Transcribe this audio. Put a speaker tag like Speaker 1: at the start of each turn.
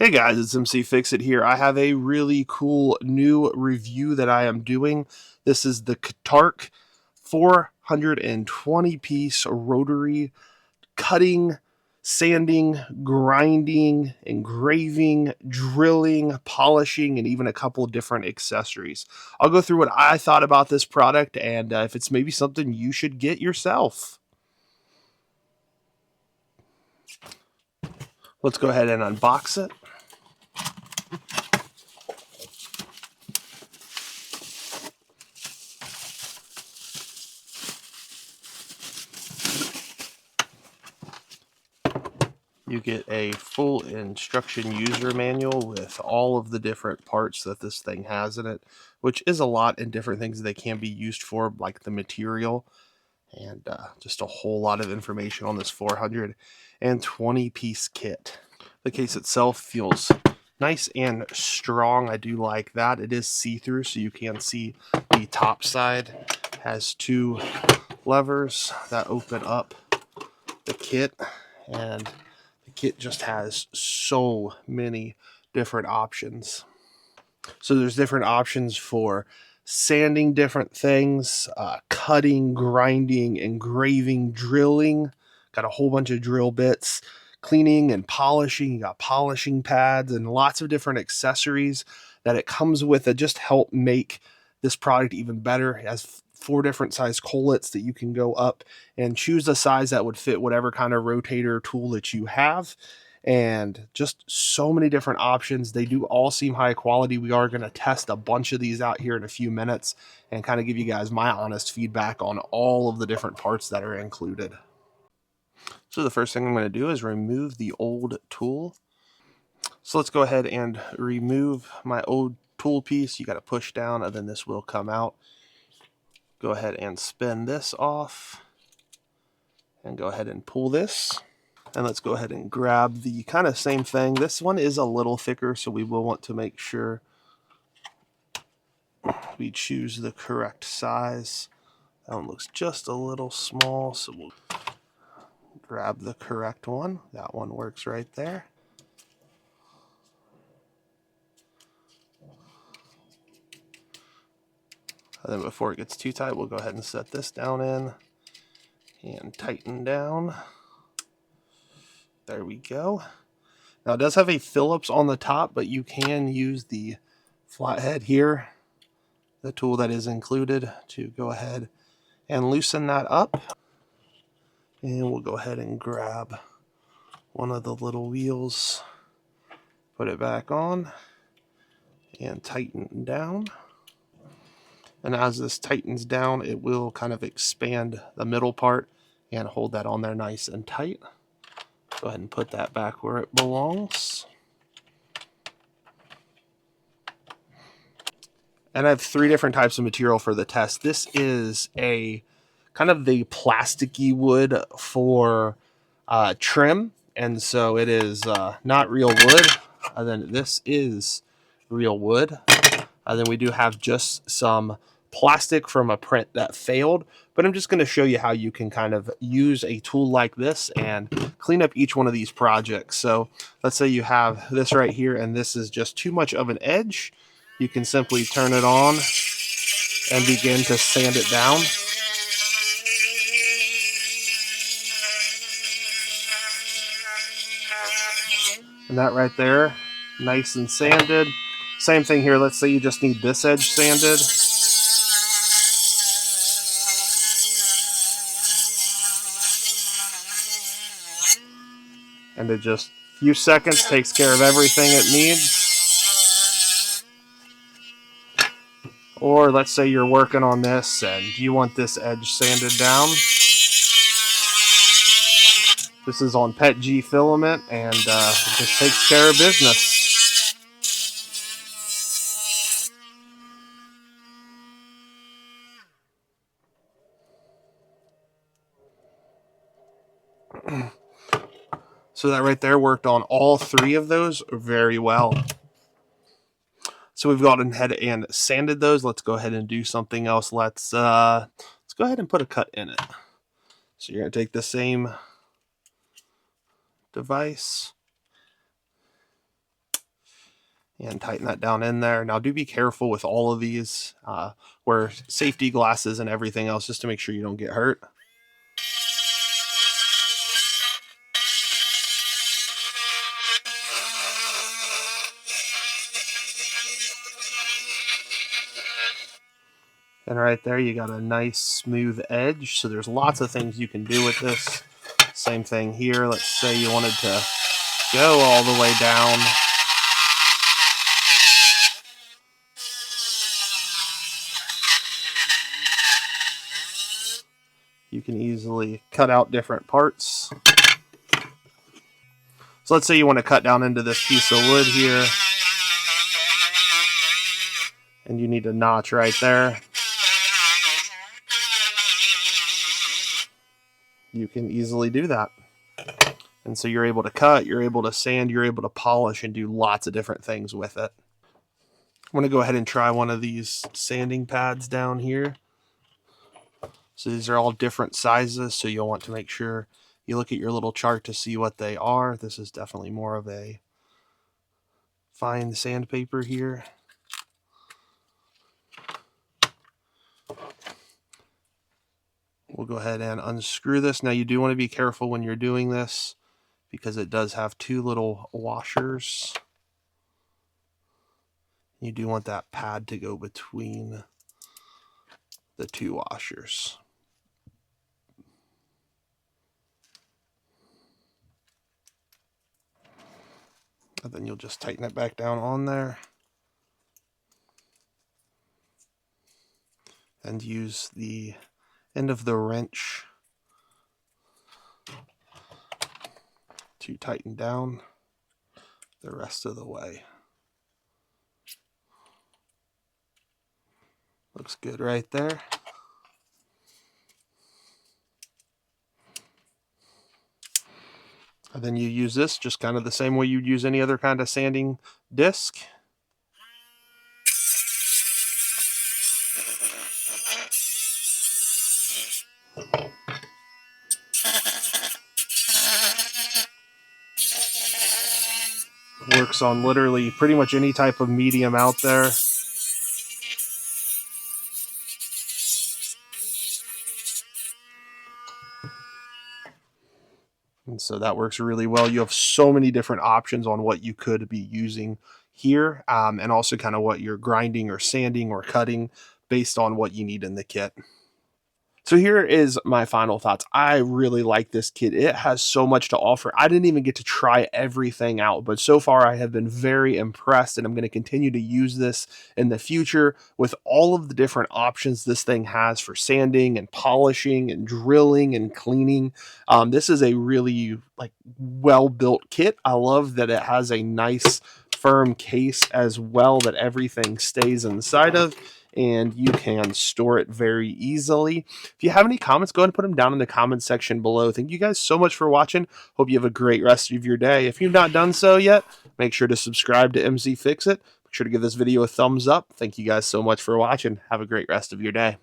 Speaker 1: Hey guys, it's mcfixit here. I have a really cool new review that I am doing. This is the Katerk 420-piece Rotary cutting, sanding, grinding, engraving, drilling, polishing, and even a couple of different accessories. I'll go through what I thought about this product and if it's maybe something you should get yourself. Let's go ahead and unbox it. You get a full instruction user manual with all of the different parts that this thing has in it, which is a lot, and different things they can be used for, like the material, and just a whole lot of information on this 420-piece kit. The case itself feels nice and strong. I do like that. It is see-through, so you can see the top side. Has two levers that open up the kit, and the kit just has so many different options. So there's different options for sanding different things, cutting, grinding, engraving, drilling. Got a whole bunch of drill bits, cleaning and polishing. You got polishing pads and lots of different accessories that it comes with that just help make this product even better. It has 4 different size collets that you can go up and choose a size that would fit whatever kind of rotator tool that you have. And just so many different options. They do all seem high quality. We are going to test a bunch of these out here in a few minutes and kind of give you guys my honest feedback on all of the different parts that are included. So the first thing I'm going to do is remove the old tool. So let's go ahead and remove my old tool piece. You got to push down and then this will come out. Go ahead and spin this off and go ahead and pull this. And let's go ahead and grab the kind of same thing. This one is a little thicker, so we will want to make sure we choose the correct size. That one looks just a little small, so we'll grab the correct one. That one works right there. And then before it gets too tight, we'll go ahead and set this down in and tighten down. There we go. Now it does have a Phillips on the top, but you can use the flathead here, the tool that is included, to go ahead and loosen that up. And we'll go ahead and grab one of the little wheels, put it back on, and tighten down. And as this tightens down, it will kind of expand the middle part and hold that on there nice and tight. Go ahead and put that back where it belongs. And I have 3 different types of material for the test. This is a kind of the plasticky wood for trim, and so it is not real wood. And then this is real wood. And then we do have just some plastic from a print that failed, but I'm just going to show you how you can kind of use a tool like this and clean up each one of these projects. So let's say you have this right here and this is just too much of an edge. You can simply turn it on and begin to sand it down. And that right there, nice and sanded. Same thing here. Let's say you just need this edge sanded. And it just a few seconds takes care of everything it needs. Or let's say you're working on this and you want this edge sanded down. This is on PET G filament and it just takes care of business. So that right there worked on all 3 of those very well. So we've gone ahead and sanded those. Let's go ahead and do something else. Let's go ahead and put a cut in it. So you're going to take the same device and tighten that down in there. Now do be careful with all of these. Wear safety glasses and everything else just to make sure you don't get hurt. And right there you got a nice smooth edge. So there's lots of things you can do with this. Same thing here. Let's say you wanted to go all the way down. You can easily cut out different parts. So let's say you want to cut down into this piece of wood here, and you need a notch right there. You can easily do that. And so you're able to cut, you're able to sand, you're able to polish and do lots of different things with it. I'm going to go ahead and try one of these sanding pads down here. So these are all different sizes, so you'll want to make sure you look at your little chart to see what they are. This is definitely more of a fine sandpaper here. We'll go ahead and unscrew this. Now you do want to be careful when you're doing this because it does have two little washers. You do want that pad to go between the two washers. And then you'll just tighten it back down on there. And use the end of the wrench to tighten down the rest of the way. Looks good right there. And then you use this just kind of the same way you'd use any other kind of sanding disc. Works on literally pretty much any type of medium out there. And so that works really well. You have so many different options on what you could be using here, and also kind of what you're grinding or sanding or cutting based on what you need in the kit. So here is my final thoughts. I really like this kit. It has so much to offer. I didn't even get to try everything out, but so far I have been very impressed, and I'm going to continue to use this in the future with all of the different options this thing has for sanding and polishing and drilling and cleaning. This is a really well-built kit. I love that it has a nice firm case as well that everything stays inside of, and you can store it very easily. If you have any comments, go ahead and put them down in the comment section below. Thank you guys so much for watching. Hope you have a great rest of your day. If you've not done so yet, make sure to subscribe to mcfixit. Make sure to give this video a thumbs up. Thank you guys so much for watching. Have a great rest of your day.